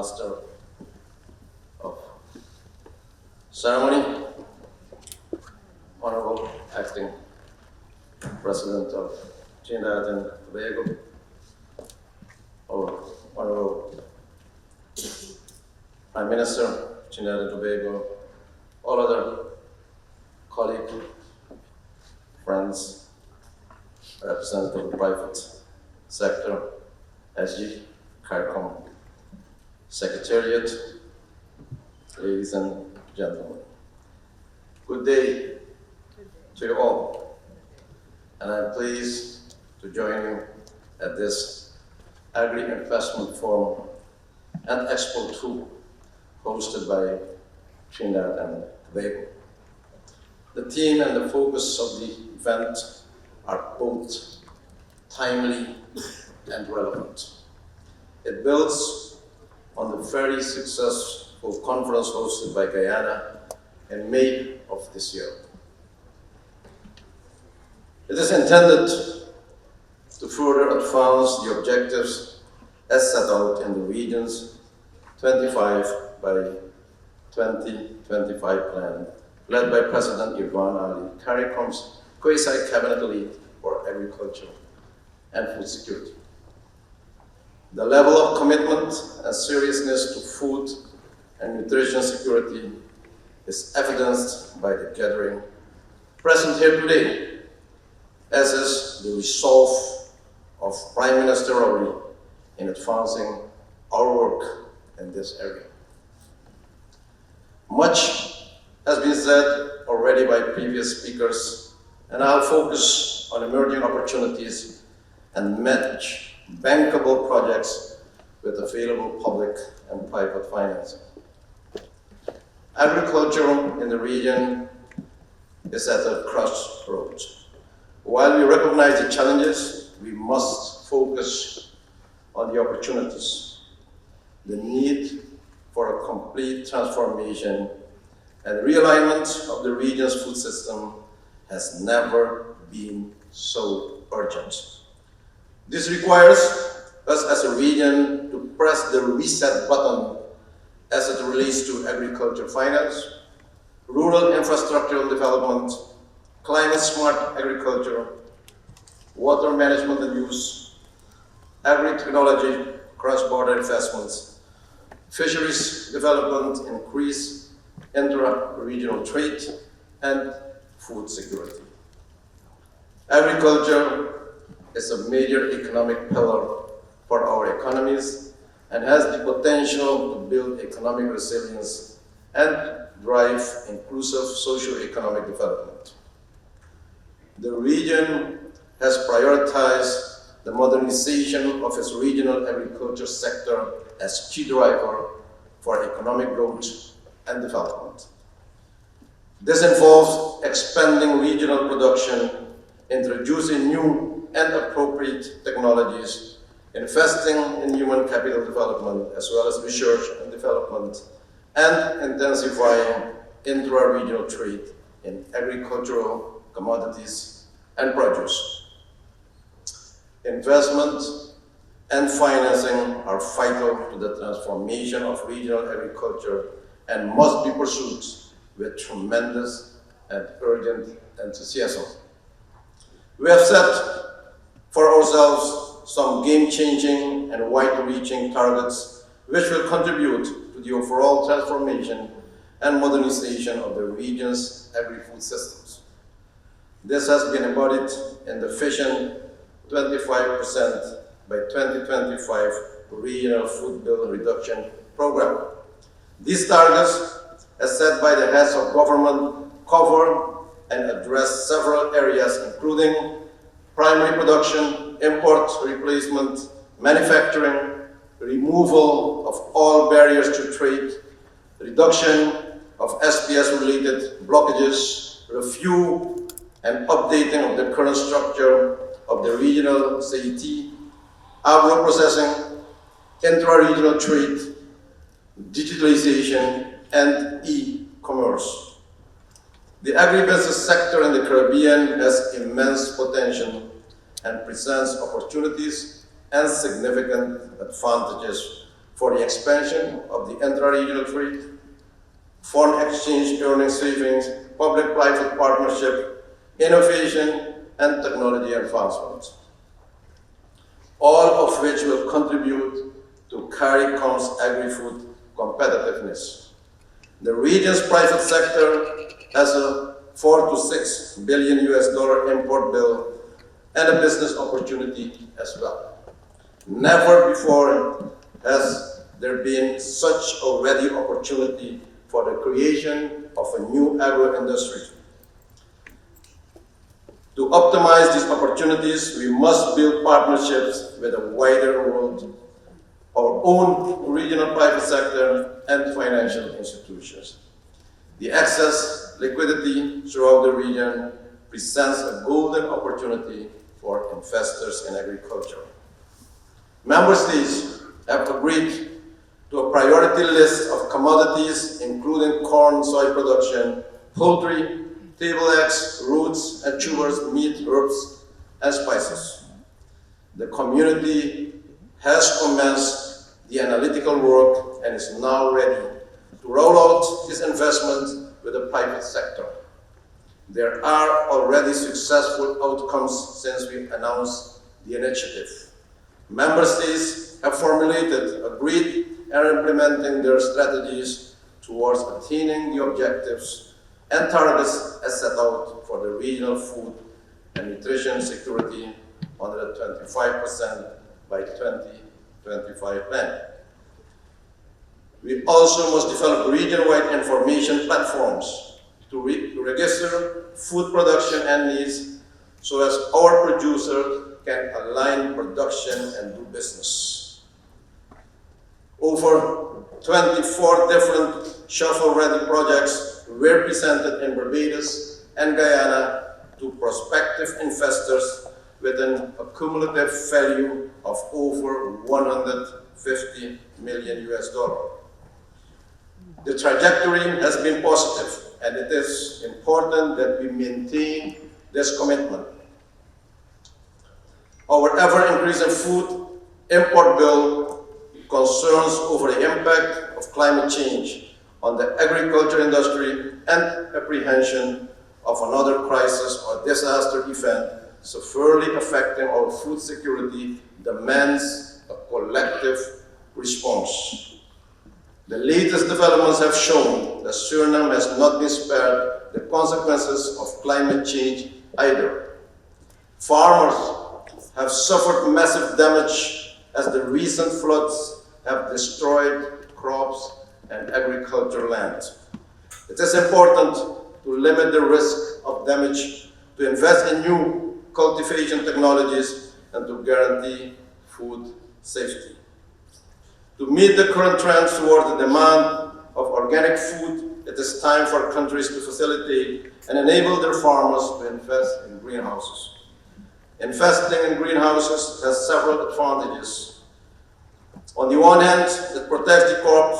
Master of Ceremony, Honorable Acting President of Trinidad and Tobago, our Honorable Prime Minister, Trinidad and Tobago, all other colleagues, friends, representative of the private sector, SG, CARICOM Secretariat, ladies and gentlemen. Good day to you all, and I'm pleased to join you at this Agri-Investment Forum and Expo 2, hosted by Trinidad and Tobago. The theme and the focus of the event are both timely and relevant. It builds on the very successful conference hosted by Guyana in May of this year. It is intended to further advance the objectives as set out in the region's 25 by 2025 plan, led by President Irwan Ali, CARICOM's quasi-cabinet lead for agriculture and food security. The level of commitment and seriousness to food and nutrition security is evidenced by the gathering present here today, as is the resolve of Prime Minister Ori in advancing our work in this area. Much has been said already by previous speakers, and I'll focus on emerging opportunities and match bankable projects with available public and private financing. Agriculture in the region is at a crossroads. While we recognize the challenges, we must focus on the opportunities. The need for a complete transformation and realignment of the region's food system has never been so urgent. This requires us as a region to press the reset button as it relates to agriculture finance, rural infrastructural development, climate-smart agriculture, water management and use, agri-technology, cross-border investments, fisheries development, increased intra-regional trade, and food security. Agriculture is a major economic pillar for our economies and has the potential to build economic resilience and drive inclusive socio-economic development. The region has prioritized the modernization of its regional agriculture sector as key driver for economic growth and development. This involves expanding regional production, introducing new and appropriate technologies, investing in human capital development as well as research and development, and intensifying intra-regional trade in agricultural commodities and produce. Investment and financing are vital to the transformation of regional agriculture and must be pursued with tremendous and urgent enthusiasm. We have set for ourselves some game-changing and wide-reaching targets which will contribute to the overall transformation and modernization of the region's agri-food systems. This has been embodied in the Vision 25% by 2025 Regional Food Bill Reduction Program. These targets, as set by the heads of government, cover and address several areas including primary production, import replacement, manufacturing, removal of all barriers to trade, reduction of SPS-related blockages, review and updating of the current structure of the regional CET, agro-processing, intra-regional trade, digitalization, and e-commerce. The agribusiness sector in the Caribbean has immense potential and presents opportunities and significant advantages for the expansion of the intra-regional trade, foreign exchange earning savings, public-private partnership, innovation, and technology advancement, all of which will contribute to CARICOM's agri-food competitiveness. The region's private sector has a $4 to $6 billion import bill and a business opportunity as well. Never before has there been such a ready opportunity for the creation of a new agro-industry. To optimize these opportunities, we must build partnerships with a wider world, our own regional private sector, and financial institutions. The excess liquidity throughout the region presents a golden opportunity for investors in agriculture. Member states have agreed to a priority list of commodities including corn, soy production, poultry, table eggs, roots and tubers, meat, herbs, and spices. The community has commenced the analytical work and is now ready to roll out this investment with the private sector. There are already successful outcomes since we announced the initiative. Member states have formulated, agreed, and are implementing their strategies towards attaining the objectives and targets as set out for the regional food and nutrition security under the 25% by 2025 plan. We also must develop region-wide information platforms to register food production and needs so as our producers can align production and do business. Over 24 different shovel-ready projects were presented in Barbados and Guyana to prospective investors with an accumulative value of over $150 million. The trajectory has been positive, and it is important that we maintain this commitment. Our ever-increasing food import bill concerns over the impact of climate change on the agriculture industry and apprehension of another crisis or disaster event severely affecting our food security demands a collective response. The latest developments have shown that Suriname has not been spared the consequences of climate change either. Farmers have suffered massive damage as the recent floods have destroyed crops and agricultural land. It is important to limit the risk of damage, to invest in new cultivation technologies, and to guarantee food safety. To meet the current trends towards the demand of organic food, it is time for countries to facilitate and enable their farmers to invest in greenhouses. Investing in greenhouses has several advantages. On the one hand, it protects the crops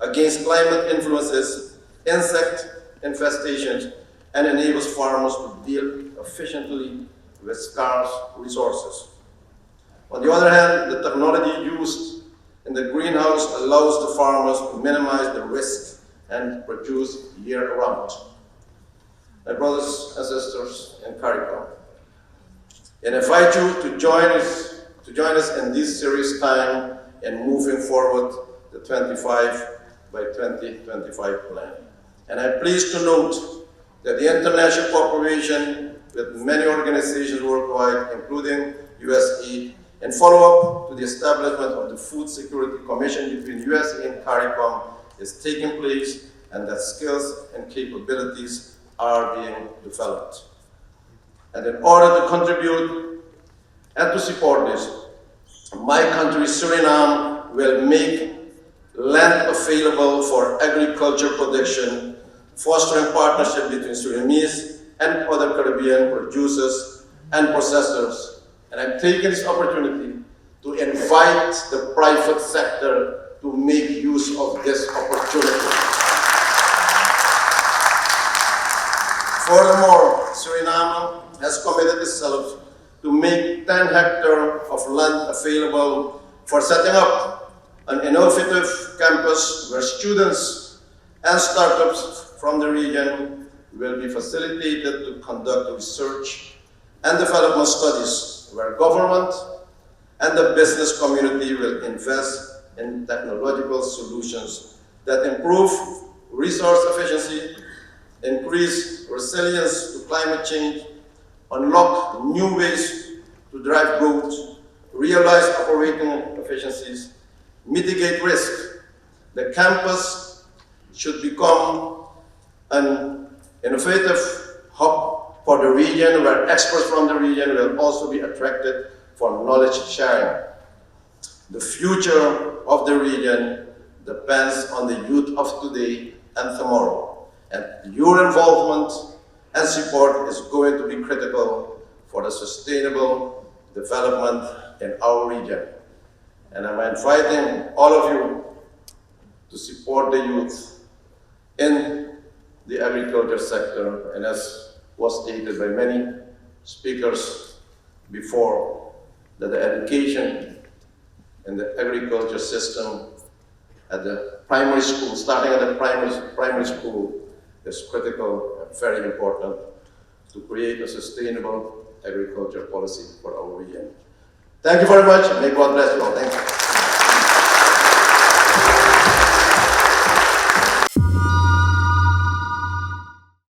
against climate influences, insect infestations, and enables farmers to deal efficiently with scarce resources. On the other hand, the technology used in the greenhouse allows the farmers to minimize the risk and produce year-round. My brothers and sisters in CARICOM, I invite you to join us in this serious time in moving forward the 25 by 2025 plan. And I'm pleased to note that the international cooperation with many organizations worldwide, including USAID, in follow-up to the establishment of the Food Security Commission between USAID and CARICOM is taking place, and that skills and capabilities are being developed. And in order to contribute and to support this, my country, Suriname, will make land available for agriculture production, fostering partnership between Surinamese and other Caribbean producers and processors. And I'm taking this opportunity to invite the private sector to make use of this opportunity. Furthermore, Suriname has committed itself to make 10 hectares of land available for setting up an innovative campus where students and startups from the region will be facilitated to conduct research and development studies, where government and the business community will invest in technological solutions that improve resource efficiency, increase resilience to climate change, unlock new ways to drive growth, realize operating efficiencies, mitigate risk. The campus should become an innovative hub for the region, where experts from the region will also be attracted for knowledge sharing. The future of the region depends on the youth of today and tomorrow, and your involvement and support is going to be critical for the sustainable development in our region. And I'm inviting all of you to support the youth in the agriculture sector, and as was stated by many speakers before, that the education in the agriculture system at the primary school, starting at the primary school, is critical and very important to create a sustainable agriculture policy for our region. Thank you very much, and may God bless you all. Thank you.